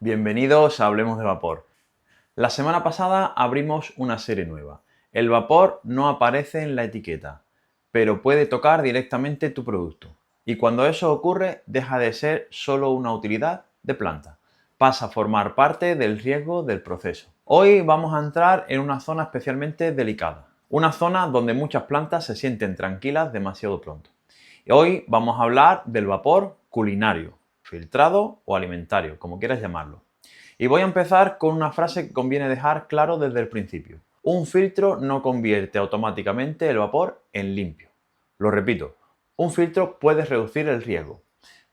Bienvenidos a Hablemos de Vapor. La semana pasada abrimos una serie nueva. El vapor no aparece en la etiqueta, pero puede tocar directamente tu producto. Y cuando eso ocurre, deja de ser solo una utilidad de planta. Pasa a formar parte del riesgo del proceso. Hoy vamos a entrar en una zona especialmente delicada. Una zona donde muchas plantas se sienten tranquilas demasiado pronto. Y hoy vamos a hablar del vapor culinario, filtrado o alimentario, como quieras llamarlo. Y voy a empezar con una frase que conviene dejar claro desde el principio. Un filtro no convierte automáticamente el vapor en limpio. Lo repito, un filtro puede reducir el riesgo,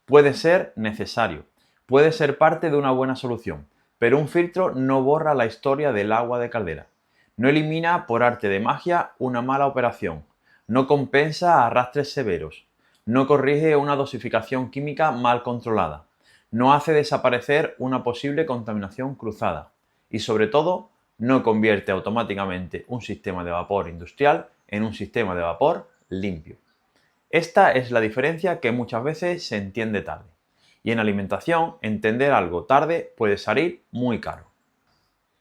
puede ser necesario, puede ser parte de una buena solución, pero un filtro no borra la historia del agua de caldera. No elimina por arte de magia una mala operación, no compensa arrastres severos, no corrige una dosificación química mal controlada, no hace desaparecer una posible contaminación cruzada y, sobre todo, no convierte automáticamente un sistema de vapor industrial en un sistema de vapor limpio. Esta es la diferencia que muchas veces se entiende tarde. Y en alimentación, entender algo tarde puede salir muy caro.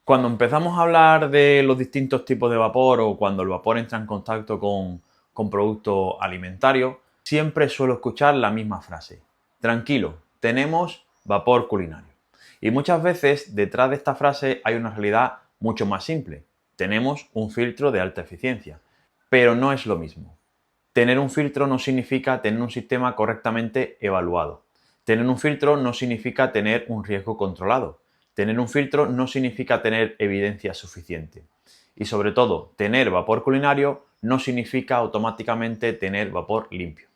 Cuando empezamos a hablar de los distintos tipos de vapor o cuando el vapor entra en contacto con productos alimentarios, siempre suelo escuchar la misma frase. Tranquilo, tenemos vapor culinario. Y muchas veces detrás de esta frase hay una realidad mucho más simple. Tenemos un filtro de alta eficiencia, pero no es lo mismo. Tener un filtro no significa tener un sistema correctamente evaluado. Tener un filtro no significa tener un riesgo controlado. Tener un filtro no significa tener evidencia suficiente. Y sobre todo, tener vapor culinario no significa automáticamente tener vapor limpio.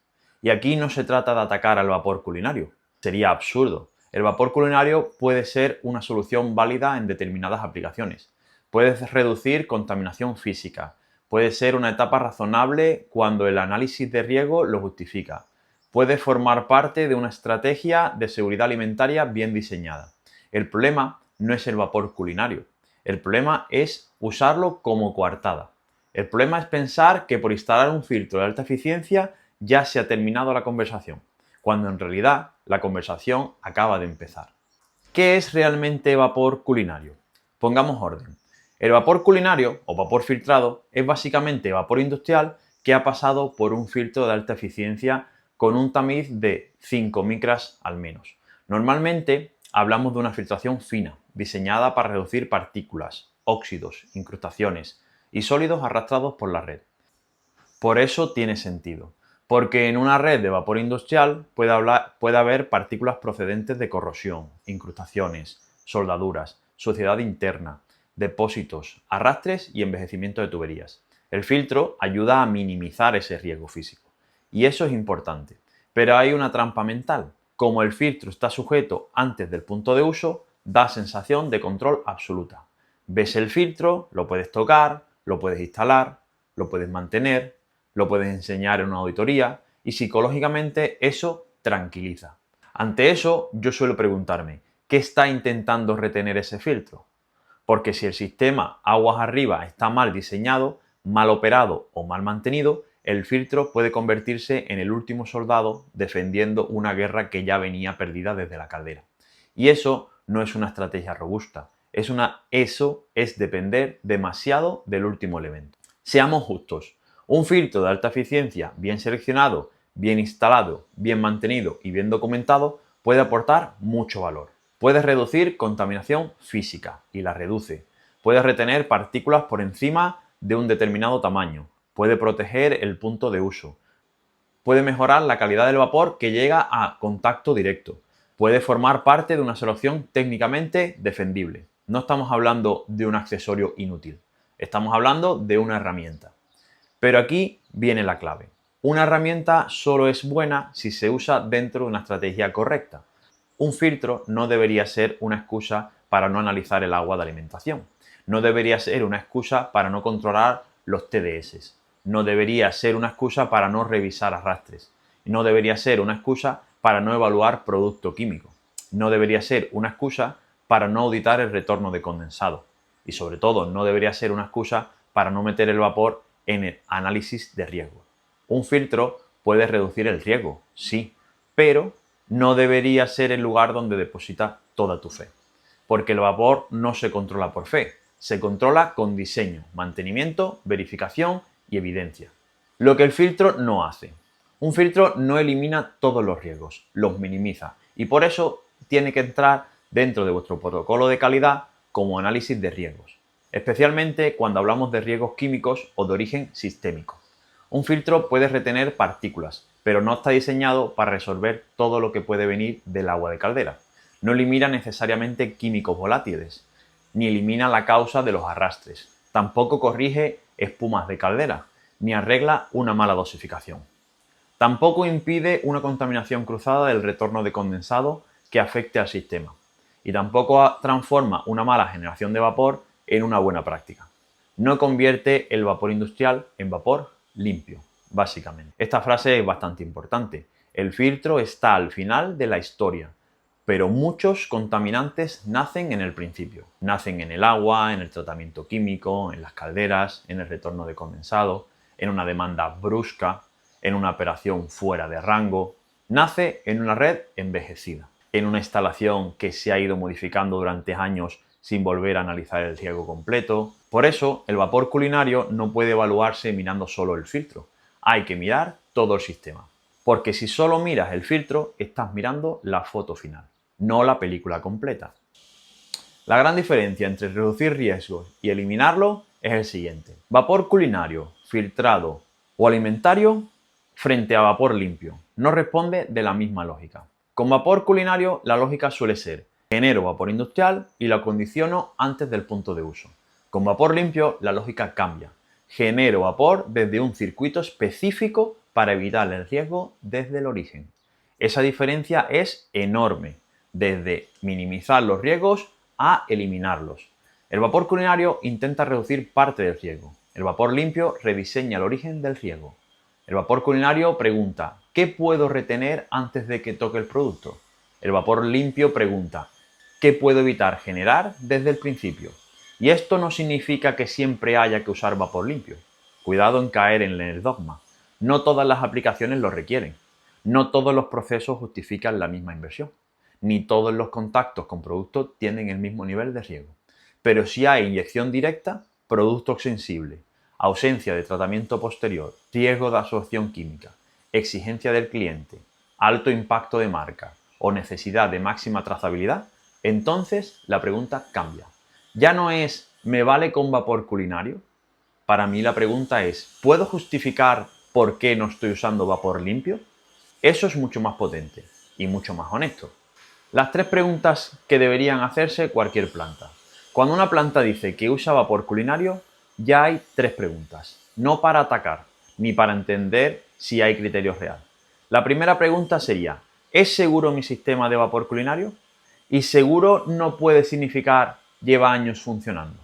Y aquí no se trata de atacar al vapor culinario. Sería absurdo. El vapor culinario puede ser una solución válida en determinadas aplicaciones. Puede reducir contaminación física. Puede ser una etapa razonable cuando el análisis de riesgo lo justifica. Puede formar parte de una estrategia de seguridad alimentaria bien diseñada. El problema no es el vapor culinario. El problema es usarlo como coartada. El problema es pensar que por instalar un filtro de alta eficiencia ya se ha terminado la conversación, cuando en realidad la conversación acaba de empezar. ¿Qué es realmente vapor culinario? Pongamos orden. El vapor culinario o vapor filtrado es básicamente vapor industrial que ha pasado por un filtro de alta eficiencia con un tamiz de 5 micras al menos. Normalmente hablamos de una filtración fina, diseñada para reducir partículas, óxidos, incrustaciones y sólidos arrastrados por la red. Por eso tiene sentido, porque en una red de vapor industrial puede haber partículas procedentes de corrosión, incrustaciones, soldaduras, suciedad interna, depósitos, arrastres y envejecimiento de tuberías. El filtro ayuda a minimizar ese riesgo físico. Y eso es importante. Pero hay una trampa mental. Como el filtro está sujeto antes del punto de uso, da sensación de control absoluta. Ves el filtro, lo puedes tocar, lo puedes instalar, lo puedes mantener, lo puedes enseñar en una auditoría y psicológicamente eso tranquiliza. Ante eso, yo suelo preguntarme, ¿qué está intentando retener ese filtro? Porque si el sistema aguas arriba está mal diseñado, mal operado o mal mantenido, el filtro puede convertirse en el último soldado defendiendo una guerra que ya venía perdida desde la caldera. Y eso no es una estrategia robusta, eso es depender demasiado del último elemento. Seamos justos, un filtro de alta eficiencia bien seleccionado, bien instalado, bien mantenido y bien documentado puede aportar mucho valor. Puede reducir contaminación física y la reduce. Puede retener partículas por encima de un determinado tamaño. Puede proteger el punto de uso. Puede mejorar la calidad del vapor que llega a contacto directo. Puede formar parte de una solución técnicamente defendible. No estamos hablando de un accesorio inútil. Estamos hablando de una herramienta. Pero aquí viene la clave. Una herramienta solo es buena si se usa dentro de una estrategia correcta. Un filtro no debería ser una excusa para no analizar el agua de alimentación. No debería ser una excusa para no controlar los TDS. No debería ser una excusa para no revisar arrastres. No debería ser una excusa para no evaluar producto químico. No debería ser una excusa para no auditar el retorno de condensado. Y sobre todo, no debería ser una excusa para no meter el vapor en el análisis de riesgo. Un filtro puede reducir el riesgo, sí, pero no debería ser el lugar donde depositas toda tu fe. porque el vapor no se controla por fe, se controla con diseño, mantenimiento, verificación y evidencia. Lo que el filtro no hace. Un filtro no elimina todos los riesgos, los minimiza y por eso tiene que entrar dentro de vuestro protocolo de calidad como análisis de riesgos, especialmente cuando hablamos de riesgos químicos o de origen sistémico. Un filtro puede retener partículas, pero no está diseñado para resolver todo lo que puede venir del agua de caldera. No elimina necesariamente químicos volátiles, ni elimina la causa de los arrastres. Tampoco corrige espumas de caldera, ni arregla una mala dosificación. Tampoco impide una contaminación cruzada del retorno de condensado que afecte al sistema. Y tampoco transforma una mala generación de vapor en una buena práctica. No convierte el vapor industrial en vapor limpio, básicamente. Esta frase es bastante importante. El filtro está al final de la historia, pero muchos contaminantes nacen en el principio. Nacen en el agua, en el tratamiento químico, en las calderas, en el retorno de condensado, en una demanda brusca, en una operación fuera de rango. Nace en una red envejecida, en una instalación que se ha ido modificando durante años sin volver a analizar el riesgo completo. Por eso, el vapor culinario no puede evaluarse mirando solo el filtro. Hay que mirar todo el sistema. Porque si solo miras el filtro, estás mirando la foto final, no la película completa. La gran diferencia entre reducir riesgos y eliminarlo es el siguiente. Vapor culinario, filtrado o alimentario frente a vapor limpio. No responde de la misma lógica. Con vapor culinario, la lógica suele ser: genero vapor industrial y lo acondiciono antes del punto de uso. Con vapor limpio, la lógica cambia. Genero vapor desde un circuito específico para evitar el riesgo desde el origen. Esa diferencia es enorme, desde minimizar los riesgos a eliminarlos. El vapor culinario intenta reducir parte del riesgo. El vapor limpio rediseña el origen del riesgo. El vapor culinario pregunta: ¿qué puedo retener antes de que toque el producto? El vapor limpio pregunta: ¿qué puedo evitar generar desde el principio? Y esto no significa que siempre haya que usar vapor limpio. Cuidado en caer en el dogma. No todas las aplicaciones lo requieren. No todos los procesos justifican la misma inversión. Ni todos los contactos con productos tienen el mismo nivel de riesgo. Pero si hay inyección directa, producto sensible, ausencia de tratamiento posterior, riesgo de absorción química, exigencia del cliente, alto impacto de marca o necesidad de máxima trazabilidad, entonces la pregunta cambia. Ya no es ¿me vale con vapor culinario? Para mí la pregunta es ¿puedo justificar por qué no estoy usando vapor limpio? Eso es mucho más potente y mucho más honesto. Las 3 preguntas que deberían hacerse cualquier planta. Cuando una planta dice que usa vapor culinario, ya hay 3 preguntas, no para atacar, ni para entender si hay criterios reales. La primera pregunta sería: ¿es seguro mi sistema de vapor culinario? Y seguro no puede significar lleva años funcionando.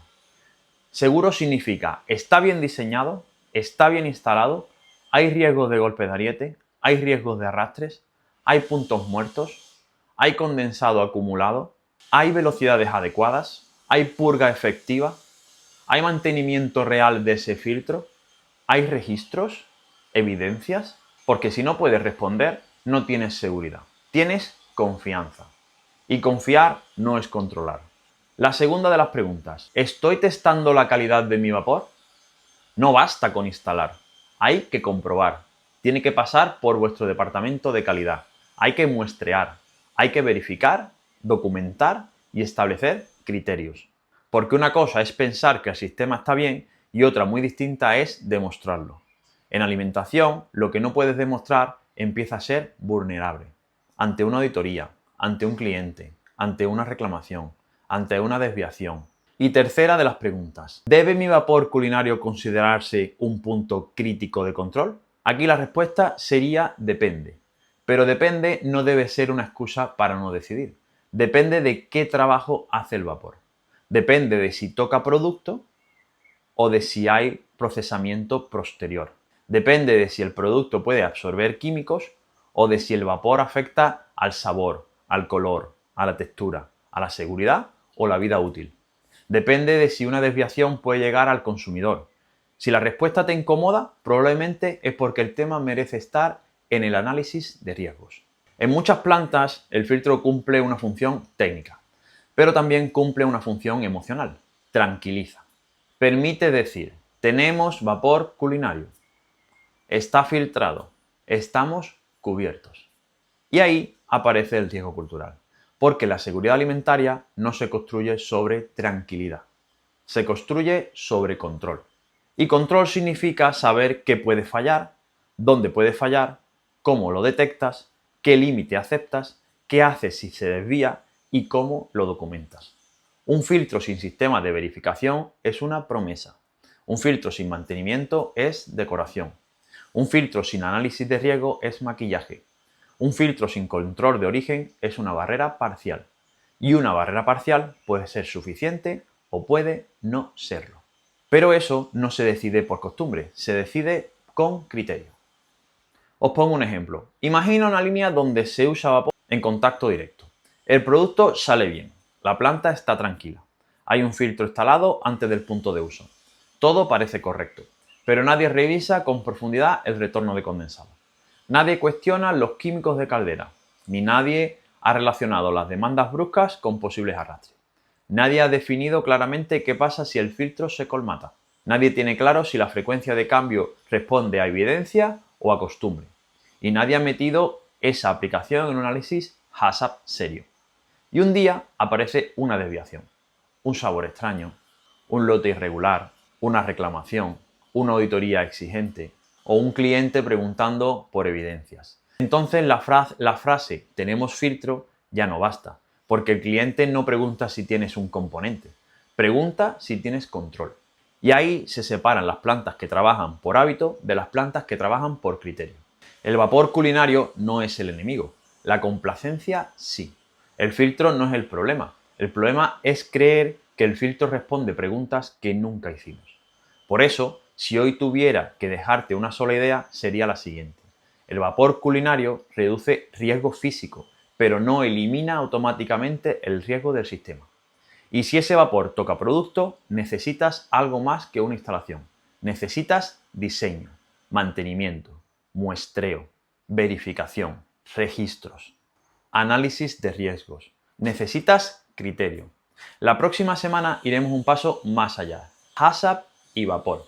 Seguro significa está bien diseñado, está bien instalado, hay riesgos de golpe de ariete, hay riesgos de arrastres, hay puntos muertos, hay condensado acumulado, hay velocidades adecuadas, hay purga efectiva, hay mantenimiento real de ese filtro, hay registros, evidencias, porque si no puedes responder, no tienes seguridad, tienes confianza. Y confiar no es controlar. La segunda de las preguntas: ¿estoy testando la calidad de mi vapor? No basta con instalar, hay que comprobar. Tiene que pasar por vuestro departamento de calidad. Hay que muestrear, hay que verificar, documentar y establecer criterios. Porque una cosa es pensar que el sistema está bien y otra muy distinta es demostrarlo. En alimentación, lo que no puedes demostrar empieza a ser vulnerable. Ante una auditoría, ante un cliente, ante una reclamación, ante una desviación. Y tercera de las preguntas: ¿debe mi vapor culinario considerarse un punto crítico de control? Aquí la respuesta sería depende. Pero depende no debe ser una excusa para no decidir. Depende de qué trabajo hace el vapor. Depende de si toca producto o de si hay procesamiento posterior. Depende de si el producto puede absorber químicos o de si el vapor afecta al sabor, al color, a la textura, a la seguridad o la vida útil. Depende de si una desviación puede llegar al consumidor. Si la respuesta te incomoda, probablemente es porque el tema merece estar en el análisis de riesgos. En muchas plantas, el filtro cumple una función técnica. pero también cumple una función emocional. Tranquiliza. Permite decir, tenemos vapor culinario. Está filtrado. Estamos cubiertos. Y ahí aparece el riesgo cultural, porque la seguridad alimentaria no se construye sobre tranquilidad, se construye sobre control. Y control significa saber qué puede fallar, dónde puede fallar, cómo lo detectas, qué límite aceptas, qué haces si se desvía y cómo lo documentas. Un filtro sin sistema de verificación es una promesa. Un filtro sin mantenimiento es decoración. Un filtro sin análisis de riesgo es maquillaje. Un filtro sin control de origen es una barrera parcial. Y una barrera parcial puede ser suficiente o puede no serlo. Pero eso no se decide por costumbre, se decide con criterio. Os pongo un ejemplo. Imagina una línea donde se usa vapor en contacto directo. El producto sale bien, la planta está tranquila. Hay un filtro instalado antes del punto de uso. Todo parece correcto, pero nadie revisa con profundidad el retorno de condensado. Nadie cuestiona los químicos de caldera, ni nadie ha relacionado las demandas bruscas con posibles arrastres. Nadie ha definido claramente qué pasa si el filtro se colmata. Nadie tiene claro si la frecuencia de cambio responde a evidencia o a costumbre. Y nadie ha metido esa aplicación en un análisis HACCP serio. Y un día aparece una desviación, un sabor extraño, un lote irregular, una reclamación, una auditoría exigente o un cliente preguntando por evidencias. Entonces la frase tenemos filtro ya no basta, porque el cliente no pregunta si tienes un componente, pregunta si tienes control. Y ahí se separan las plantas que trabajan por hábito de las plantas que trabajan por criterio. El vapor culinario no es el enemigo, la complacencia sí. El filtro no es el problema es creer que el filtro responde preguntas que nunca hicimos. Por eso, si hoy tuviera que dejarte una sola idea, sería la siguiente. El vapor culinario reduce riesgo físico, pero no elimina automáticamente el riesgo del sistema. Y si ese vapor toca producto, necesitas algo más que una instalación. Necesitas diseño, mantenimiento, muestreo, verificación, registros, análisis de riesgos. Necesitas criterio. La próxima semana iremos un paso más allá. HACCP y vapor.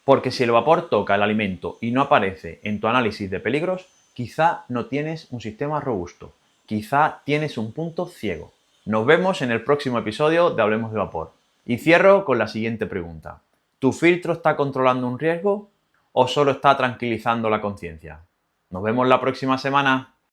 Porque si el vapor toca el alimento y no aparece en tu análisis de peligros, quizá no tienes un sistema robusto. Quizá tienes un punto ciego. Nos vemos en el próximo episodio de Hablemos de Vapor. Y cierro con la siguiente pregunta. ¿Tu filtro está controlando un riesgo o solo está tranquilizando la conciencia? Nos vemos la próxima semana.